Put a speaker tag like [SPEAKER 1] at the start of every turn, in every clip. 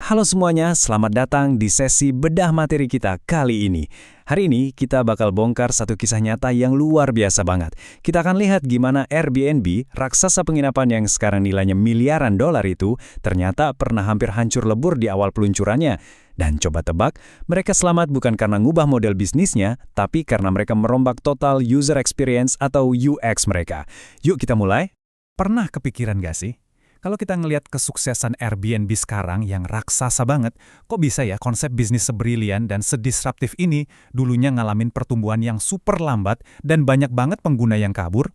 [SPEAKER 1] Halo semuanya, selamat datang di sesi bedah materi kita kali ini. Hari ini kita bakal bongkar satu kisah nyata yang luar biasa banget. Kita akan lihat gimana Airbnb, raksasa penginapan yang sekarang nilainya miliaran dolar itu, ternyata pernah hampir hancur lebur di awal peluncurannya. Dan coba tebak, mereka selamat bukan karena ngubah model bisnisnya, tapi karena mereka merombak total user experience atau UX mereka. Yuk kita mulai. Pernah kepikiran gak sih? Kalau kita ngelihat kesuksesan Airbnb sekarang yang raksasa banget, kok bisa ya konsep bisnis sebrilian dan sedisruptif ini dulunya ngalamin pertumbuhan yang super lambat dan banyak banget pengguna yang kabur?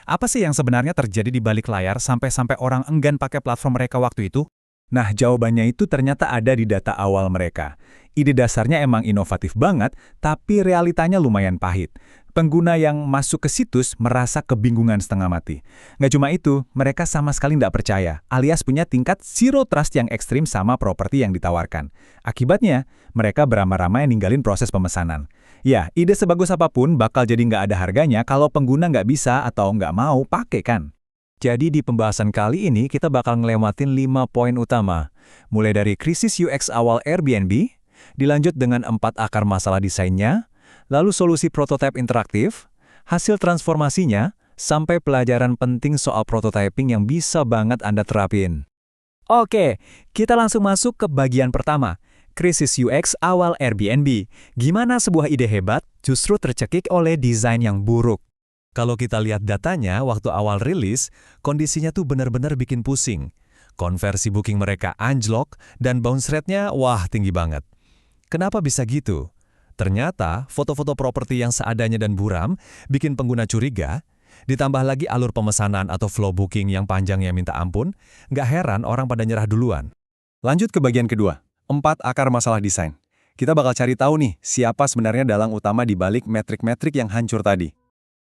[SPEAKER 1] Apa sih yang sebenarnya terjadi di balik layar sampai orang enggan pakai platform mereka waktu itu? Nah, jawabannya itu ternyata ada di data awal mereka. Ide dasarnya emang inovatif banget, tapi realitanya lumayan pahit. Pengguna yang masuk ke situs merasa kebingungan setengah mati. Nggak cuma itu, mereka sama sekali nggak percaya, alias punya tingkat zero trust yang ekstrim sama properti yang ditawarkan. Akibatnya, mereka beramai-ramai ninggalin proses pemesanan. Ya, ide sebagus apapun bakal jadi nggak ada harganya kalau pengguna nggak bisa atau nggak mau pakai kan. Jadi di pembahasan kali ini kita bakal ngelewatin 5 poin utama. Mulai dari krisis UX awal Airbnb, dilanjut dengan 4 akar masalah desainnya, lalu solusi prototipe interaktif, hasil transformasinya, sampai pelajaran penting soal prototyping yang bisa banget Anda terapin. Oke, kita langsung masuk ke bagian pertama. Krisis UX awal Airbnb. Gimana sebuah ide hebat justru tercekik oleh desain yang buruk? Kalau kita lihat datanya waktu awal rilis, kondisinya tuh benar-benar bikin pusing. Konversi booking mereka anjlok dan bounce rate-nya wah tinggi banget. Kenapa bisa gitu? Ternyata foto-foto properti yang seadanya dan buram bikin pengguna curiga, ditambah lagi alur pemesanan atau flow booking yang panjangnya minta ampun, nggak heran orang pada nyerah duluan. Lanjut ke bagian kedua, 4 akar masalah desain. Kita bakal cari tahu nih siapa sebenarnya dalang utama di balik metrik-metrik yang hancur tadi.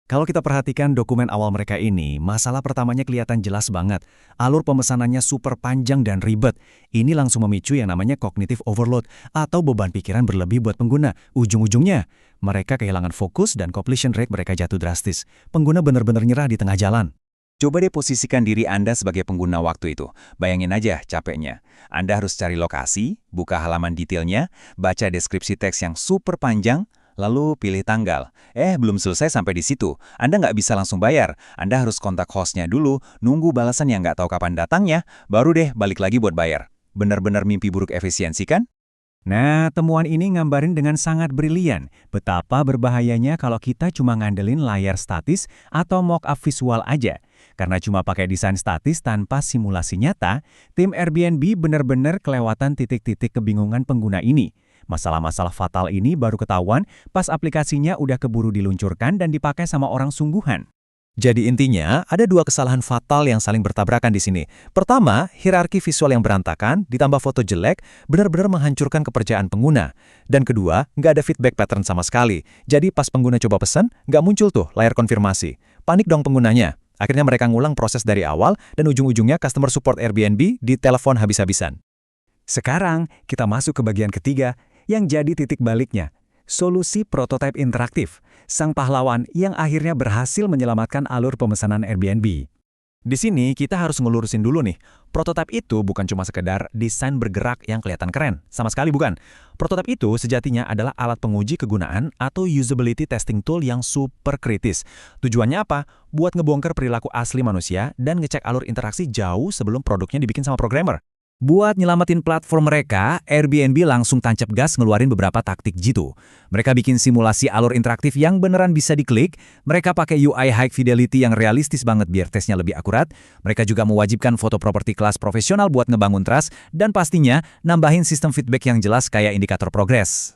[SPEAKER 1] Kalau kita perhatikan dokumen awal mereka ini, masalah pertamanya kelihatan jelas banget. Alur pemesanannya super panjang dan ribet. Ini langsung memicu yang namanya cognitive overload atau beban pikiran berlebih buat pengguna. Ujung-ujungnya, mereka kehilangan fokus dan completion rate mereka jatuh drastis. Pengguna benar-benar nyerah di tengah jalan. Coba deh posisikan diri Anda sebagai pengguna waktu itu. Bayangin aja capeknya. Anda harus cari lokasi, buka halaman detailnya, baca deskripsi teks yang super panjang, lalu pilih tanggal. Belum selesai sampai di situ. Anda nggak bisa langsung bayar. Anda harus kontak hostnya dulu, nunggu balasan yang nggak tahu kapan datangnya, baru deh balik lagi buat bayar. Benar-benar mimpi buruk efisiensi kan? Nah, temuan ini ngambarin dengan sangat brilian betapa berbahayanya kalau kita cuma ngandelin layar statis atau mock-up visual aja. Karena cuma pakai desain statis tanpa simulasi nyata, tim Airbnb benar-benar kelewatan titik-titik kebingungan pengguna ini. Masalah-masalah fatal ini baru ketahuan pas aplikasinya udah keburu diluncurkan dan dipakai sama orang sungguhan. Jadi intinya, ada 2 kesalahan fatal yang saling bertabrakan di sini. Pertama, hierarki visual yang berantakan, ditambah foto jelek, benar-benar menghancurkan kepercayaan pengguna. Dan kedua, nggak ada feedback pattern sama sekali. Jadi pas pengguna coba pesan, nggak muncul tuh layar konfirmasi. Panik dong penggunanya. Akhirnya mereka ngulang proses dari awal, dan ujung-ujungnya customer support Airbnb ditelepon habis-habisan. Sekarang, kita masuk ke bagian ketiga, yang jadi titik baliknya. Solusi prototipe interaktif, sang pahlawan yang akhirnya berhasil menyelamatkan alur pemesanan Airbnb. Di sini kita harus ngelurusin dulu nih, prototipe itu bukan cuma sekedar desain bergerak yang kelihatan keren, sama sekali bukan. Prototipe itu sejatinya adalah alat penguji kegunaan atau usability testing tool yang super kritis. Tujuannya apa? Buat ngebongkar perilaku asli manusia dan ngecek alur interaksi jauh sebelum produknya dibikin sama programmer. Buat nyelamatin platform mereka, Airbnb langsung tancap gas ngeluarin beberapa taktik jitu. Mereka bikin simulasi alur interaktif yang beneran bisa diklik, mereka pakai UI high fidelity yang realistis banget biar tesnya lebih akurat, mereka juga mewajibkan foto properti kelas profesional buat ngebangun trust, dan pastinya nambahin sistem feedback yang jelas kayak indikator progres.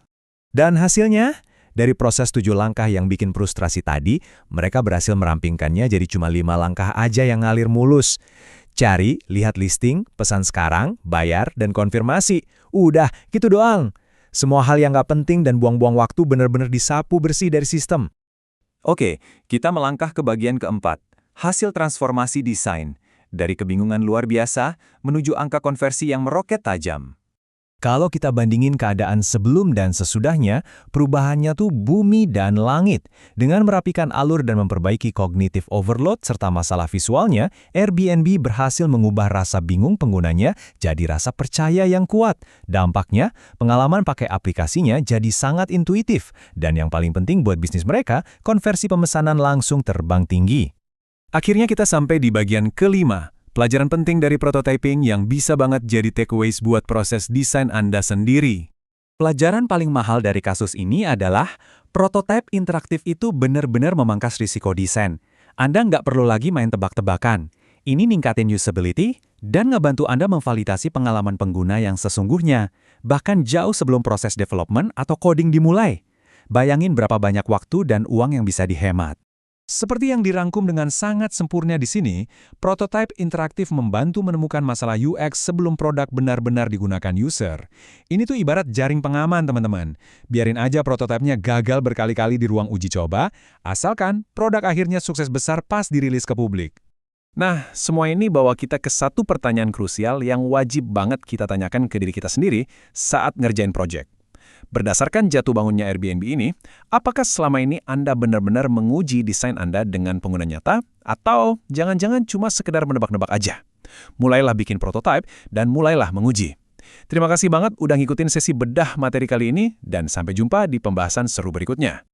[SPEAKER 1] Dan hasilnya? Dari proses 7 langkah yang bikin frustrasi tadi, mereka berhasil merampingkannya jadi cuma 5 langkah aja yang ngalir mulus. Cari, lihat listing, pesan sekarang, bayar, dan konfirmasi. Udah, gitu doang. Semua hal yang nggak penting dan buang-buang waktu benar-benar disapu bersih dari sistem. Oke, kita melangkah ke bagian keempat. Hasil transformasi desain. Dari kebingungan luar biasa, menuju angka konversi yang meroket tajam. Kalau kita bandingin keadaan sebelum dan sesudahnya, perubahannya tuh bumi dan langit. Dengan merapikan alur dan memperbaiki cognitive overload serta masalah visualnya, Airbnb berhasil mengubah rasa bingung penggunanya jadi rasa percaya yang kuat. Dampaknya, pengalaman pakai aplikasinya jadi sangat intuitif. Dan yang paling penting buat bisnis mereka, konversi pemesanan langsung terbang tinggi. Akhirnya kita sampai di bagian kelima. Pelajaran penting dari prototyping yang bisa banget jadi takeaways buat proses desain Anda sendiri. Pelajaran paling mahal dari kasus ini adalah prototipe interaktif itu benar-benar memangkas risiko desain. Anda nggak perlu lagi main tebak-tebakan. Ini ningkatin usability dan ngebantu Anda memvalidasi pengalaman pengguna yang sesungguhnya, bahkan jauh sebelum proses development atau coding dimulai. Bayangin berapa banyak waktu dan uang yang bisa dihemat. Seperti yang dirangkum dengan sangat sempurna di sini, prototipe interaktif membantu menemukan masalah UX sebelum produk benar-benar digunakan user. Ini tuh ibarat jaring pengaman, teman-teman. Biarin aja prototipenya gagal berkali-kali di ruang uji coba, asalkan produk akhirnya sukses besar pas dirilis ke publik. Nah, semua ini bawa kita ke satu pertanyaan krusial yang wajib banget kita tanyakan ke diri kita sendiri saat ngerjain project. Berdasarkan jatuh bangunnya Airbnb ini, apakah selama ini Anda benar-benar menguji desain Anda dengan pengguna nyata, atau jangan-jangan cuma sekedar menebak-nebak aja? Mulailah bikin prototipe dan mulailah menguji. Terima kasih banget udah ngikutin sesi bedah materi kali ini, dan sampai jumpa di pembahasan seru berikutnya.